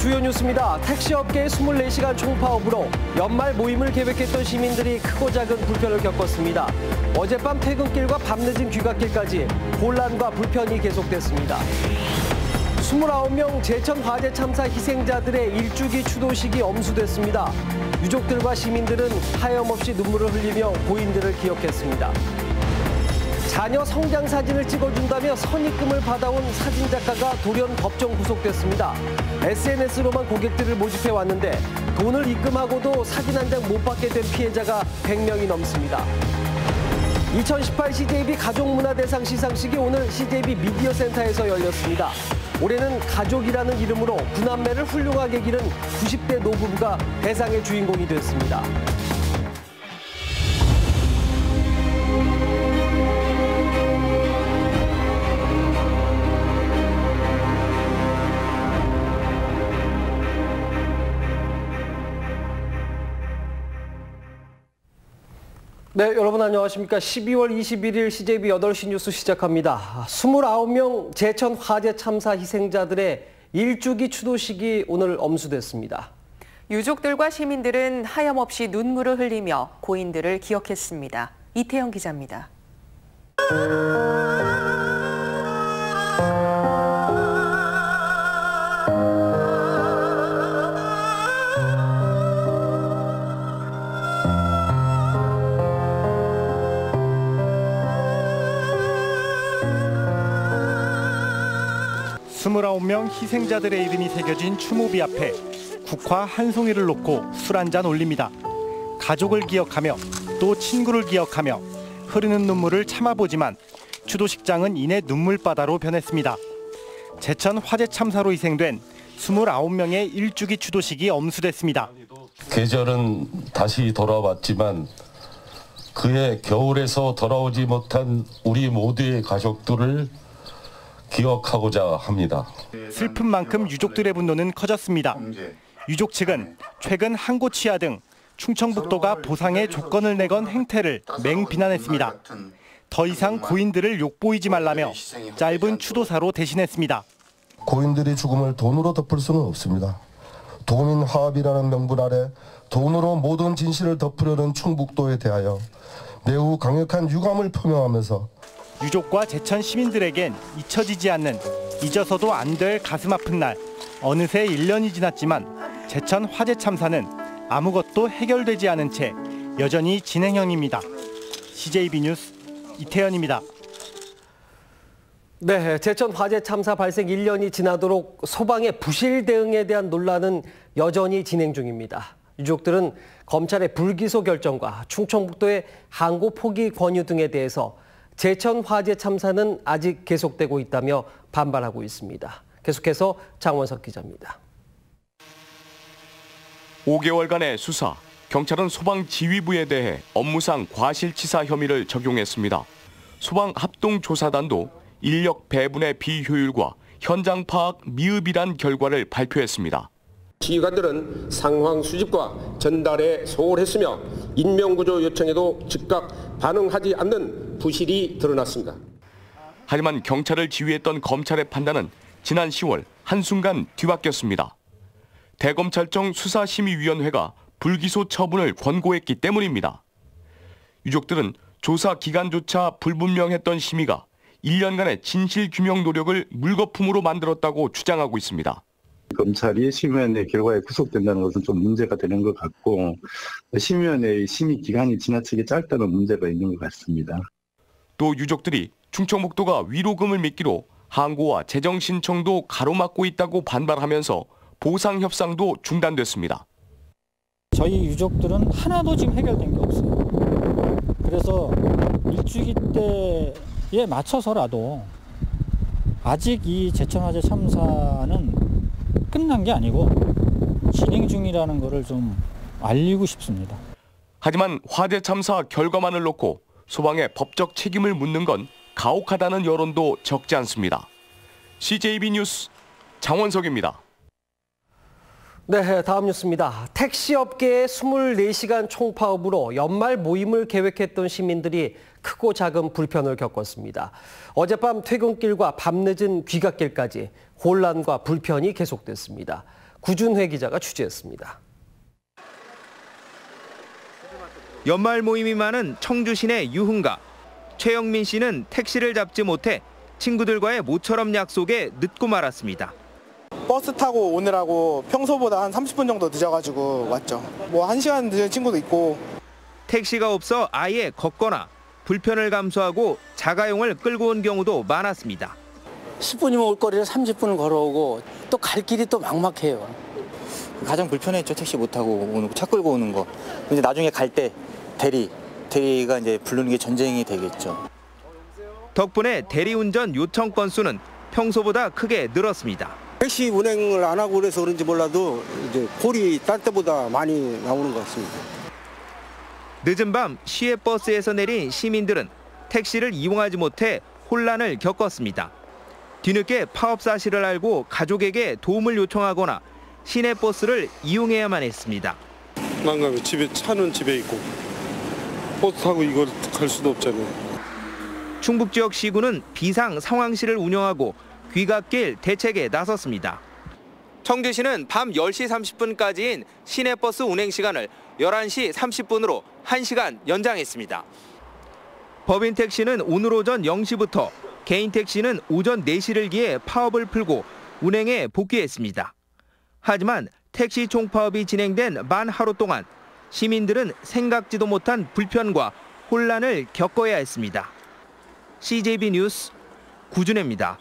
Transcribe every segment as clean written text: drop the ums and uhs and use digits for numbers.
주요 뉴스입니다. 택시업계의 24시간 총파업으로 연말 모임을 계획했던 시민들이 크고 작은 불편을 겪었습니다. 어젯밤 퇴근길과 밤늦은 귀갓길까지 혼란과 불편이 계속됐습니다. 29명 제천 화재 참사 희생자들의 일주기 추도식이 엄수됐습니다. 유족들과 시민들은 하염없이 눈물을 흘리며 고인들을 기억했습니다. 자녀 성장 사진을 찍어준다며 선입금을 받아온 사진작가가 돌연 법정 구속됐습니다. SNS로만 고객들을 모집해 왔는데 돈을 입금하고도 사진 한 장 못 받게 된 피해자가 100명이 넘습니다. 2018 CJB 가족문화대상 시상식이 오늘 CJB 미디어센터에서 열렸습니다. 올해는 가족이라는 이름으로 구남매를 훌륭하게 기른 90대 노부부가 대상의 주인공이 됐습니다. 네, 여러분 안녕하십니까. 12월 21일 CJB 8시 뉴스 시작합니다. 29명 제천 화재 참사 희생자들의 일주기 추도식이 오늘 엄수됐습니다. 유족들과 시민들은 하염없이 눈물을 흘리며 고인들을 기억했습니다. 이태영 기자입니다. 스물아홉 명 희생자들의 이름이 새겨진 추모비 앞에 국화 한 송이를 놓고 술 한잔 올립니다. 가족을 기억하며 또 친구를 기억하며 흐르는 눈물을 참아보지만 추도식장은 이내 눈물바다로 변했습니다. 제천 화재 참사로 희생된 29명의 일주기 추도식이 엄수됐습니다. 계절은 다시 돌아왔지만 그의 겨울에서 돌아오지 못한 우리 모두의 가족들을 기억하고자 합니다. 슬픈 만큼 유족들의 분노는 커졌습니다. 유족 측은 최근 항고치아 등 충청북도가 보상의 조건을 내건 행태를 맹비난했습니다. 더 이상 고인들을 욕보이지 말라며 짧은 추도사로 대신했습니다. 고인들의 죽음을 돈으로 덮을 수는 없습니다. 도민 화합이라는 명분 아래 돈으로 모든 진실을 덮으려는 충북도에 대하여 매우 강력한 유감을 표명하면서 유족과 제천 시민들에겐 잊혀지지 않는 잊어서도 안 될 가슴 아픈 날. 어느새 1년이 지났지만 제천 화재 참사는 아무것도 해결되지 않은 채 여전히 진행형입니다. CJB 뉴스 이태현입니다. 네, 제천 화재 참사 발생 1년이 지나도록 소방의 부실 대응에 대한 논란은 여전히 진행 중입니다. 유족들은 검찰의 불기소 결정과 충청북도의 항고 포기 권유 등에 대해서 제천 화재 참사는 아직 계속되고 있다며 반발하고 있습니다. 계속해서 장원석 기자입니다. 5개월간의 수사, 경찰은 소방지휘부에 대해 업무상 과실치사 혐의를 적용했습니다. 소방합동조사단도 인력 배분의 비효율과 현장 파악 미흡이란 결과를 발표했습니다. 지휘관들은 상황 수집과 전달에 소홀했으며 인명구조 요청에도 즉각 반응하지 않는 부실이 드러났습니다. 하지만 경찰을 지휘했던 검찰의 판단은 지난 10월 한순간 뒤바뀌었습니다. 대검찰청 수사심의위원회가 불기소 처분을 권고했기 때문입니다. 유족들은 조사 기간조차 불분명했던 심의가 1년간의 진실규명 노력을 물거품으로 만들었다고 주장하고 있습니다. 검찰이 심의위원회 결과에 구속된다는 것은 좀 문제가 되는 것 같고 심의위원회의 심의 기간이 지나치게 짧다는 문제가 있는 것 같습니다. 또 유족들이 충청북도가 위로금을 미끼로 항고와 재정 신청도 가로막고 있다고 반발하면서 보상 협상도 중단됐습니다. 저희 유족들은 하나도 지금 해결된 게 없어요. 그래서 일주기 때에 맞춰서라도 아직 이 제천 화재 참사는 끝난 게 아니고 진행 중이라는 것을 좀 알리고 싶습니다. 하지만 화재 참사 결과만을 놓고 소방의 법적 책임을 묻는 건 가혹하다는 여론도 적지 않습니다. CJB 뉴스 장원석입니다. 네, 다음 뉴스입니다. 택시업계의 24시간 총파업으로 연말 모임을 계획했던 시민들이 크고 작은 불편을 겪었습니다. 어젯밤 퇴근길과 밤늦은 귀갓길까지 혼란과 불편이 계속됐습니다. 구준회 기자가 취재했습니다. 연말 모임이 많은 청주 시내 유흥가. 최영민 씨는 택시를 잡지 못해 친구들과의 모처럼 약속에 늦고 말았습니다. 버스 타고 오느라고 평소보다 한 30분 정도 늦어가지고 왔죠. 뭐 1시간 늦은 친구도 있고. 택시가 없어 아예 걷거나 불편을 감수하고 자가용을 끌고 온 경우도 많았습니다. 10분이면 올 거리를 30분을 걸어오고 또 갈 길이 또 막막해요. 가장 불편했죠. 택시 못 타고 오는 거, 차 끌고 오는 거. 근데 나중에 갈 때 대리가 이제 부르는 게 전쟁이 되겠죠. 덕분에 대리운전 요청 건수는 평소보다 크게 늘었습니다. 택시 운행을 안 하고 그래서 그런지 몰라도 이제 콜이 딴 때보다 많이 나오는 것 같습니다. 늦은 밤 시외버스에서 내린 시민들은 택시를 이용하지 못해 혼란을 겪었습니다. 뒤늦게 파업 사실을 알고 가족에게 도움을 요청하거나 시내버스를 이용해야만 했습니다. 난감해. 차는 집에 있고 버스 타고 이걸 갈 수도 없잖아요. 충북 지역 시군은 비상 상황실을 운영하고 귀갓길 대책에 나섰습니다. 청주시는 밤 10시 30분까지인 시내버스 운행 시간을 11시 30분으로 1시간 연장했습니다. 법인 택시는 오늘 오전 0시부터, 개인 택시는 오전 4시를 기해 파업을 풀고 운행에 복귀했습니다. 하지만 택시 총파업이 진행된 만 하루 동안 시민들은 생각지도 못한 불편과 혼란을 겪어야 했습니다. CJB 뉴스 구준혜입니다.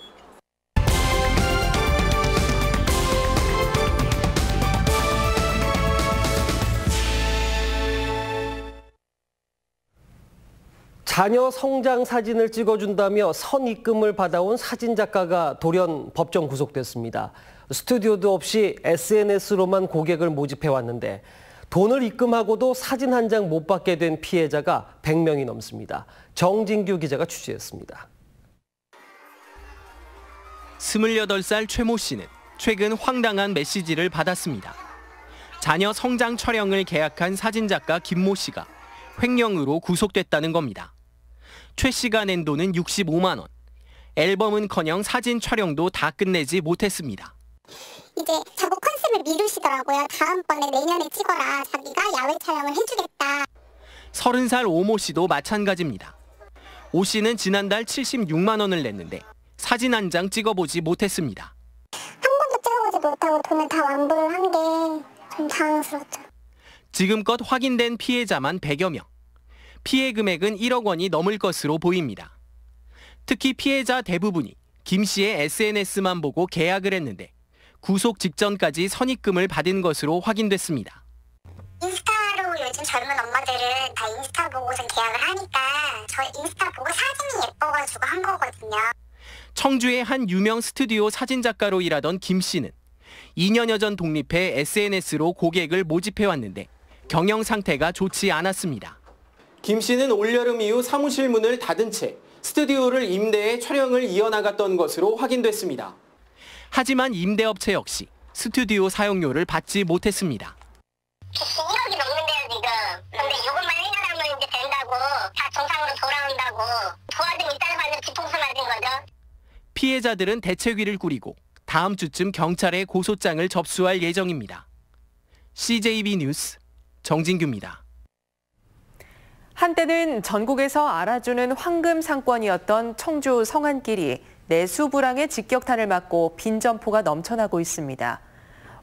자녀 성장 사진을 찍어준다며 선입금을 받아온 사진작가가 돌연 법정 구속됐습니다. 스튜디오도 없이 SNS로만 고객을 모집해왔는데 돈을 입금하고도 사진 한 장 못 받게 된 피해자가 100명이 넘습니다. 정진규 기자가 취재했습니다. 28살 최모 씨는 최근 황당한 메시지를 받았습니다. 자녀 성장 촬영을 계약한 사진작가 김모 씨가 횡령으로 구속됐다는 겁니다. 최 씨가 낸 돈은 65만 원. 앨범은커녕 사진 촬영도 다 끝내지 못했습니다. 이제 자꾸 컨셉을 미루시더라고요. 다음번에 내년에 찍어라. 자기가 야외 촬영을 해주겠다. 30살 오모 씨도 마찬가지입니다. 오 씨는 지난달 76만 원을 냈는데 사진 한 장 찍어보지 못했습니다. 한 번도 찍어보지 못하고 돈을 다 완부를 한 게 좀 당황스럽죠. 지금껏 확인된 피해자만 100여 명. 피해 금액은 1억 원이 넘을 것으로 보입니다. 특히 피해자 대부분이 김 씨의 SNS만 보고 계약을 했는데 구속 직전까지 선입금을 받은 것으로 확인됐습니다. 인스타로 요즘 젊은 엄마들은 다 인스타 보고선 계약을 하니까 저 인스타 보고 사진이 예뻐가지고 한 거거든요. 청주의 한 유명 스튜디오 사진작가로 일하던 김 씨는 2년여 전 독립해 SNS로 고객을 모집해왔는데 경영 상태가 좋지 않았습니다. 김 씨는 올여름 이후 사무실 문을 닫은 채 스튜디오를 임대해 촬영을 이어나갔던 것으로 확인됐습니다. 하지만 임대업체 역시 스튜디오 사용료를 받지 못했습니다. 1억이 넘는데요 지금. 근데 이것만 1년 하면 이제 된다고 다 정상으로 돌아온다고 도와준 이따를 받는 뒤통수 맞은 거죠. 피해자들은 대책위를 꾸리고 다음 주쯤 경찰에 고소장을 접수할 예정입니다. CJB 뉴스 정진규입니다. 한때는 전국에서 알아주는 황금 상권이었던 청주 성안길이 내수 불황의 직격탄을 맞고 빈 점포가 넘쳐나고 있습니다.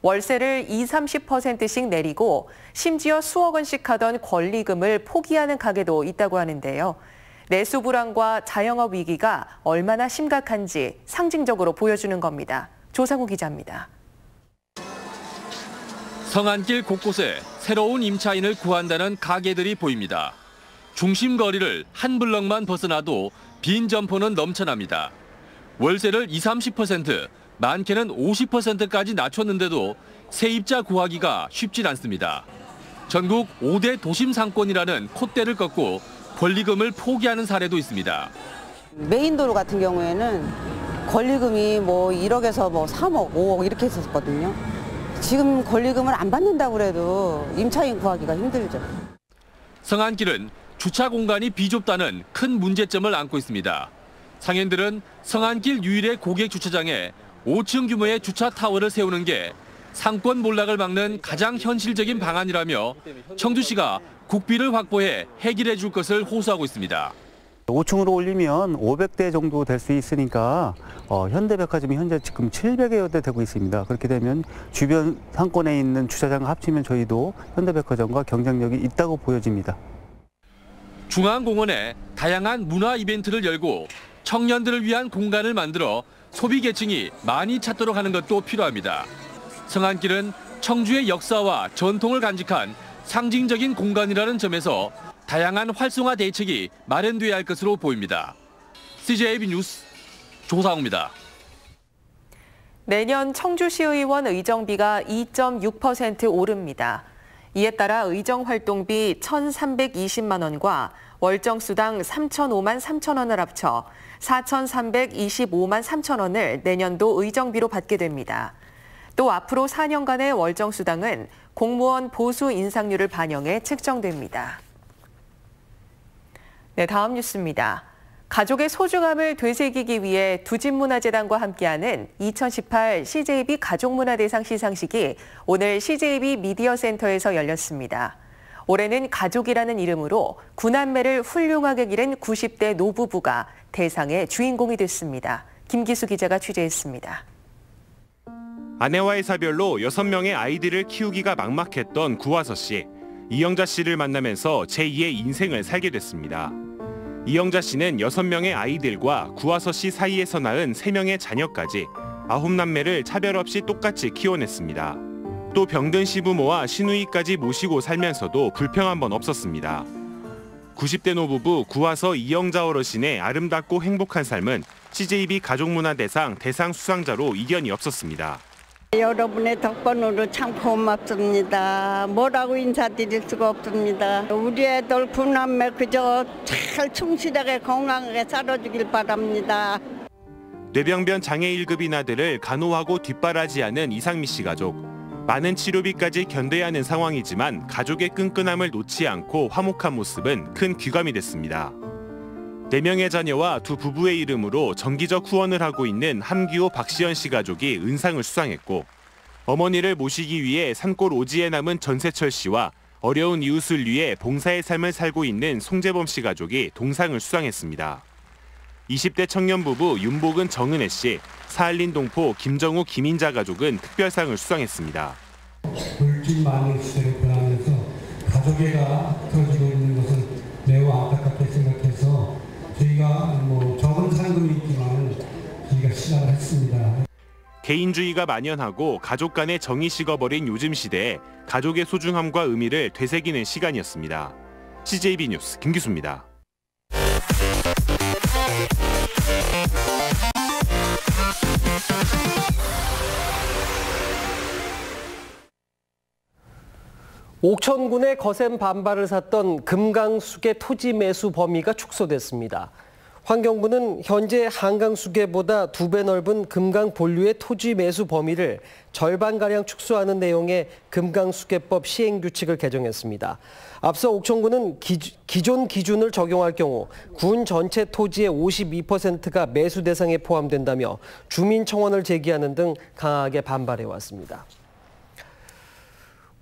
월세를 20-30%씩 내리고 심지어 수억 원씩 하던 권리금을 포기하는 가게도 있다고 하는데요. 내수 불황과 자영업 위기가 얼마나 심각한지 상징적으로 보여주는 겁니다. 조상우 기자입니다. 성안길 곳곳에 새로운 임차인을 구한다는 가게들이 보입니다. 중심 거리를 한 블럭만 벗어나도 빈 점포는 넘쳐납니다. 월세를 20-30%, 많게는 50%까지 낮췄는데도 세입자 구하기가 쉽진 않습니다. 전국 5대 도심 상권이라는 콧대를 꺾고 권리금을 포기하는 사례도 있습니다. 메인 도로 같은 경우에는 권리금이 뭐 1억에서 뭐 3억, 5억 이렇게 했었거든요. 지금 권리금을 안 받는다고 해도 임차인 구하기가 힘들죠. 성안길은 주차 공간이 비좁다는 큰 문제점을 안고 있습니다. 상인들은 성안길 유일의 고객 주차장에 5층 규모의 주차 타워를 세우는 게 상권 몰락을 막는 가장 현실적인 방안이라며 청주시가 국비를 확보해 해결해 줄 것을 호소하고 있습니다. 5층으로 올리면 500대 정도 될 수 있으니까 현대백화점이 현재 지금 700여 대 되고 있습니다. 그렇게 되면 주변 상권에 있는 주차장 합치면 저희도 현대백화점과 경쟁력이 있다고 보여집니다. 중앙공원에 다양한 문화 이벤트를 열고 청년들을 위한 공간을 만들어 소비 계층이 많이 찾도록 하는 것도 필요합니다. 성안길은 청주의 역사와 전통을 간직한 상징적인 공간이라는 점에서 다양한 활성화 대책이 마련돼야 할 것으로 보입니다. CJB 뉴스 조상우입니다. 내년 청주시의원 의정비가 2.6% 오릅니다. 이에 따라 의정활동비 1,320만 원과 월정수당 3,005만 3천 원을 합쳐 4,325만 3천 원을 내년도 의정비로 받게 됩니다. 또 앞으로 4년간의 월정수당은 공무원 보수 인상률을 반영해 책정됩니다. 네, 다음 뉴스입니다. 가족의 소중함을 되새기기 위해 두진문화재단과 함께하는 2018 CJB 가족문화대상 시상식이 오늘 CJB 미디어센터에서 열렸습니다. 올해는 가족이라는 이름으로 구남매를 훌륭하게 기른 90대 노부부가 대상의 주인공이 됐습니다. 김기수 기자가 취재했습니다. 아내와의 사별로 6명의 아이들을 키우기가 막막했던 구화서 씨. 이영자 씨를 만나면서 제2의 인생을 살게 됐습니다. 이영자 씨는 6명의 아이들과 구화서 씨 사이에서 낳은 3명의 자녀까지 9남매를 차별 없이 똑같이 키워냈습니다. 또 병든 시부모와 시누이까지 모시고 살면서도 불평 한 번 없었습니다. 90대 노부부 구화서 이영자 어르신의 아름답고 행복한 삶은 CJB 가족문화대상 대상 수상자로 이견이 없었습니다. 여러분의 덕분으로 참 고맙습니다. 뭐라고 인사드릴 수가 없습니다. 우리 애들 9남매 그저 잘 충실하게 건강하게 살아주길 바랍니다. 뇌병변 장애 1급인 아들을 간호하고 뒷바라지하는 이상미 씨 가족. 많은 치료비까지 견뎌야 하는 상황이지만 가족의 끈끈함을 놓지 않고 화목한 모습은 큰 귀감이 됐습니다. 4명의 자녀와 두 부부의 이름으로 정기적 후원을 하고 있는 함기호 박시연 씨 가족이 은상을 수상했고, 어머니를 모시기 위해 산골 오지에 남은 전세철 씨와 어려운 이웃을 위해 봉사의 삶을 살고 있는 송재범 씨 가족이 동상을 수상했습니다. 20대 청년 부부 윤복은 정은혜 씨, 사할린 동포 김정우 김인자 가족은 특별상을 수상했습니다. 물질 많은 시대를 보내면서 가족애가 틀어지고 있는 것은 매우 안타깝게 생각해서 저희가 적은 상금이 있지만 저희가 시작을 했습니다. 개인주의가 만연하고 가족 간의 정이 식어버린 요즘 시대에 가족의 소중함과 의미를 되새기는 시간이었습니다. CJB 뉴스 김기수입니다. 옥천군의 거센 반발을 샀던 금강수계 토지 매수 범위가 축소됐습니다. 환경부는 현재 한강수계보다 2배 넓은 금강 본류의 토지 매수 범위를 절반가량 축소하는 내용의 금강수계법 시행규칙을 개정했습니다. 앞서 옥천군은 기존 기준을 적용할 경우 군 전체 토지의 52%가 매수 대상에 포함된다며 주민청원을 제기하는 등 강하게 반발해왔습니다.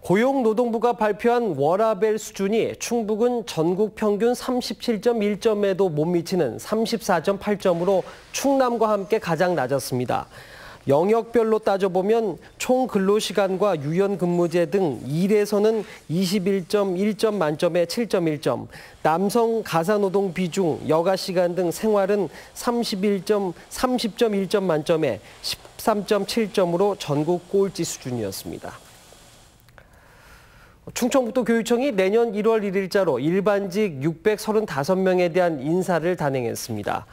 고용노동부가 발표한 워라밸 수준이 충북은 전국 평균 37.1점에도 못 미치는 34.8점으로 충남과 함께 가장 낮았습니다. 영역별로 따져보면 총 근로시간과 유연근무제 등 일에서는 21.1점 만점에 7.1점, 남성 가사노동 비중, 여가시간 등 생활은 30.1점 만점에 13.7점으로 전국 꼴찌 수준이었습니다. 충청북도 교육청이 내년 1월 1일자로 일반직 635명에 대한 인사를 단행했습니다.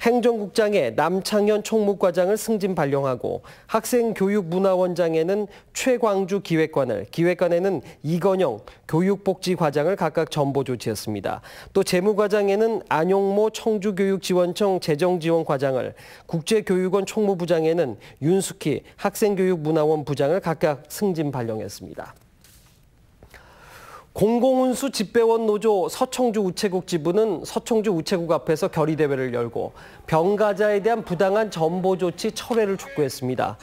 행정국장에 남창현 총무과장을 승진 발령하고 학생교육문화원장에는 최광주 기획관을, 기획관에는 이건영 교육복지과장을 각각 전보 조치했습니다. 또 재무과장에는 안용모 청주교육지원청 재정지원과장을, 국제교육원 총무부장에는 윤숙희 학생교육문화원 부장을 각각 승진 발령했습니다. 공공운수 집배원 노조 서청주 우체국 지부는 서청주 우체국 앞에서 결의대회를 열고 병가자에 대한 부당한 전보 조치 철회를 촉구했습니다.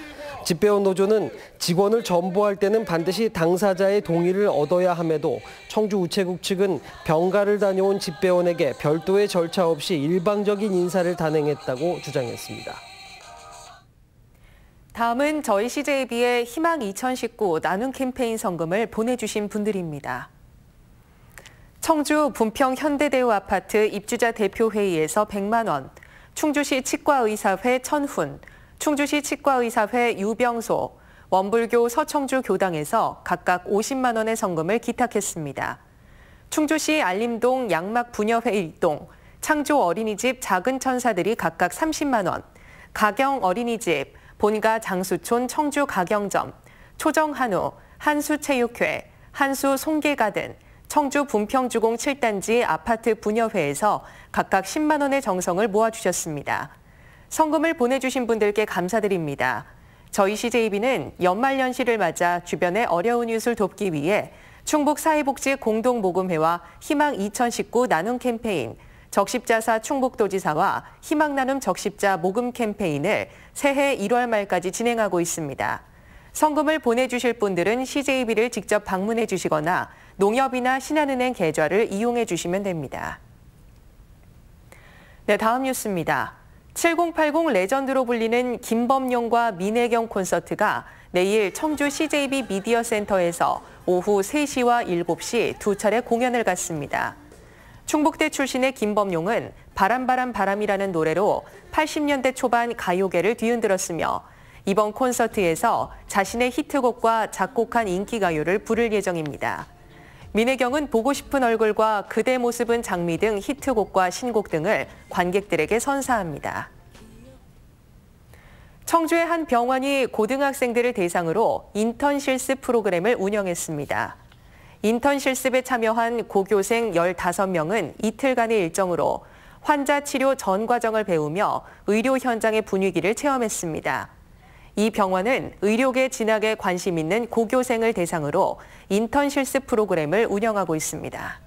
집배원 노조는 직원을 전보할 때는 반드시 당사자의 동의를 얻어야 함에도 청주우체국 측은 병가를 다녀온 집배원에게 별도의 절차 없이 일방적인 인사를 단행했다고 주장했습니다. 다음은 저희 CJB의 희망 2019 나눔 캠페인 성금을 보내주신 분들입니다. 청주 분평 현대대우 아파트 입주자 대표회의에서 100만 원, 충주시 치과의사회 천훈, 충주시 치과의사회 유병소, 원불교 서청주 교당에서 각각 50만 원의 성금을 기탁했습니다. 충주시 알림동 양막부녀회 1동, 창조 어린이집 작은 천사들이 각각 30만 원, 가경 어린이집, 본가 장수촌 청주 가경점, 초정한우, 한수체육회, 한수 송계가든, 청주 분평주공 7단지 아파트 부녀회에서 각각 10만 원의 정성을 모아주셨습니다. 성금을 보내주신 분들께 감사드립니다. 저희 CJB는 연말연시를 맞아 주변의 어려운 이웃을 돕기 위해 충북사회복지 공동모금회와 희망 2019 나눔 캠페인, 적십자사 충북도지사와 희망나눔 적십자 모금 캠페인을 새해 1월 말까지 진행하고 있습니다. 성금을 보내주실 분들은 CJB를 직접 방문해 주시거나 농협이나 신한은행 계좌를 이용해 주시면 됩니다. 네, 다음 뉴스입니다. 7080 레전드로 불리는 김범용과 민혜경 콘서트가 내일 청주 CJB 미디어 센터에서 오후 3시와 7시 두 차례 공연을 갖습니다. 충북대 출신의 김범용은 바람바람바람이라는 노래로 80년대 초반 가요계를 뒤흔들었으며 이번 콘서트에서 자신의 히트곡과 작곡한 인기가요를 부를 예정입니다. 민혜경은 보고 싶은 얼굴과 그대 모습은 장미 등 히트곡과 신곡 등을 관객들에게 선사합니다. 청주의 한 병원이 고등학생들을 대상으로 인턴 실습 프로그램을 운영했습니다. 인턴 실습에 참여한 고교생 15명은 이틀간의 일정으로 환자 치료 전 과정을 배우며 의료 현장의 분위기를 체험했습니다. 이 병원은 의료계 진학에 관심 있는 고교생을 대상으로 인턴 실습 프로그램을 운영하고 있습니다.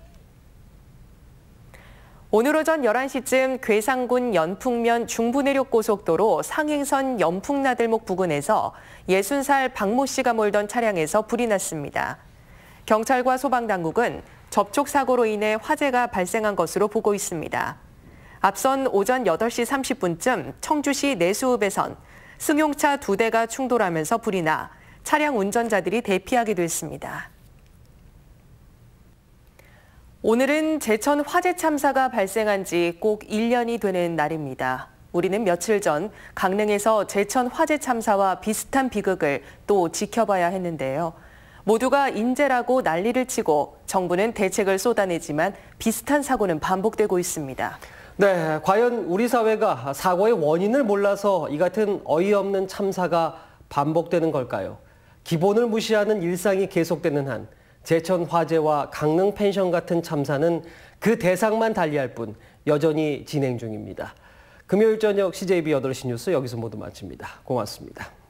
오늘 오전 11시쯤 괴산군 연풍면 중부내륙고속도로 상행선 연풍나들목 부근에서 60살 박모 씨가 몰던 차량에서 불이 났습니다. 경찰과 소방당국은 접촉 사고로 인해 화재가 발생한 것으로 보고 있습니다. 앞선 오전 8시 30분쯤 청주시 내수읍에선 승용차 2대가 충돌하면서 불이 나 차량 운전자들이 대피하기도 했습니다. 오늘은 제천 화재 참사가 발생한 지 꼭 1년이 되는 날입니다. 우리는 며칠 전 강릉에서 제천 화재 참사와 비슷한 비극을 또 지켜봐야 했는데요. 모두가 인재라고 난리를 치고 정부는 대책을 쏟아내지만 비슷한 사고는 반복되고 있습니다. 네, 과연 우리 사회가 사고의 원인을 몰라서 이 같은 어이없는 참사가 반복되는 걸까요? 기본을 무시하는 일상이 계속되는 한 제천 화재와 강릉 펜션 같은 참사는 그 대상만 달리할 뿐 여전히 진행 중입니다. 금요일 저녁 CJB 8시 뉴스 여기서 모두 마칩니다. 고맙습니다.